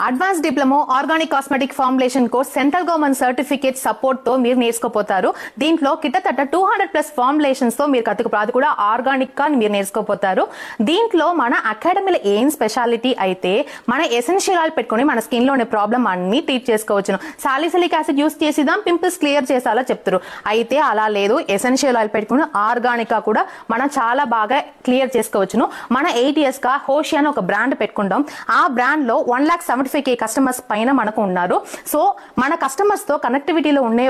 Advance diploma organic cosmetic formulation course central government certificate support తో మీరు నేర్చుకోపోతారు. దీంట్లో కిట్టతట 200+ formulations తో మీరు అది కూడా ఆర్గానిక్ గా మీరు నేర్చుకోపోతారు. దీంట్లో మన అకాడమీలో ఏం స్పెషాలిటీ అయితే మన ఎసెన్షియల్ ఆయిల్ పెట్టుకుని మన స్కిన్ లో ఉండే ప్రాబ్లం అన్ని ట్రీట్ చేసుకోవచ్చును. సాలిసిలిక్ యాసిడ్ యూస్ చేసిదాం పింపుల్స్ క్లియర్ చేసాలా చెప్తారు. అయితే అలా లేదు, ఎసెన్షియల్ ఆయిల్ పెట్టుకుని ఆర్గానిక్ గా కూడా మనం చాలా బాగా క్లియర్ చేసుకోవచ్చును. మన 8 years గా హోషి అని ఒక బ్రాండ్ పెట్టుకుంటాం. ఆ బ్రాండ్ లో 1,75,000 కస్టమర్స్ పైన మనకు ఉన్నారు. సో మన కస్టమర్స్ తో కనెక్టివిటీలో ఉండే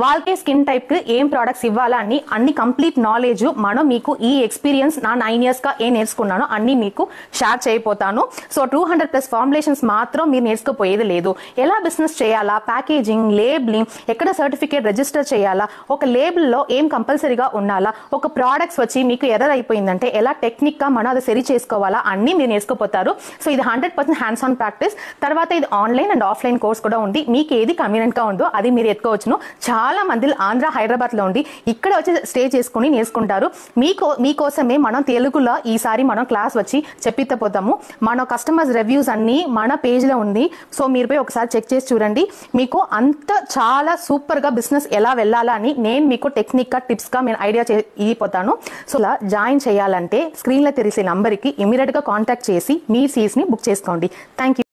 వాళ్ళకి స్కిన్ టైప్ కి ఏం ప్రొడక్ట్స్ ఇవ్వాలా అని అన్ని కంప్లీట్ నాలెడ్జ్ మనం మీకు ఈ ఎక్స్పీరియన్స్ నా 9 years గా ఏం నేర్చుకున్నానో అన్ని మీకు షేర్ చేయబోతాను. సో 200+ ఫార్ములేషన్స్ మాత్రం మీరు నేర్చుకోపోయేది లేదు. ఎలా బిజినెస్ చేయాలా, ప్యాకేజింగ్, లేబులింగ్, ఎక్కడ సర్టిఫికేట్ రిజిస్టర్ చేయాలా, ఒక లేబుల్ లో ఏం కంపల్సరీగా ఉండాలా, ఒక ప్రోడక్ట్స్ వచ్చి మీకు ఎర్రర్ అయిపోయిందంటే ఎలా టెక్నిక్ గా మనం అది సరి చేసుకోవాలా అన్ని మీరు నేర్చుకోపోతారు. సో ఇది 100% హ్యాండ్స్ ఆన్ ప్రాక్టీస్. తర్వాత ఇది ఆన్లైన్ అండ్ ఆఫ్లైన్ కోర్స్ కూడా ఉంది. మీకు ఏది కన్వీనియంట్ గా ఉందో అది మీరు ఎత్తుకోవచ్చును. చాలా మంది ఆంధ్ర, హైదరాబాద్ లో ఉండి ఇక్కడ వచ్చి స్టే చేసుకుని నేర్చుకుంటారు. మీకోసమే మనం తెలుగులో ఈసారి మనం క్లాస్ వచ్చి చెప్పిపోతాము. మన కస్టమర్స్ రివ్యూస్ అన్ని మన పేజ్ లో ఉంది. సో మీరు పోయి ఒకసారి చెక్ చేసి చూడండి. మీకు అంత చాలా సూపర్ గా బిజినెస్ ఎలా వెళ్ళాలా అని నేను మీకు టెక్నిక్ గా టిప్స్ గా నేను ఐడియా ఇపోతాను. సో ఇలా జాయిన్ చేయాలంటే స్క్రీన్ లో తెలిసే నంబర్ కి ఇమీడియట్ గా కాంటాక్ట్ చేసి మీ సీట్స్ ని బుక్ చేసుకోండి. Thank you.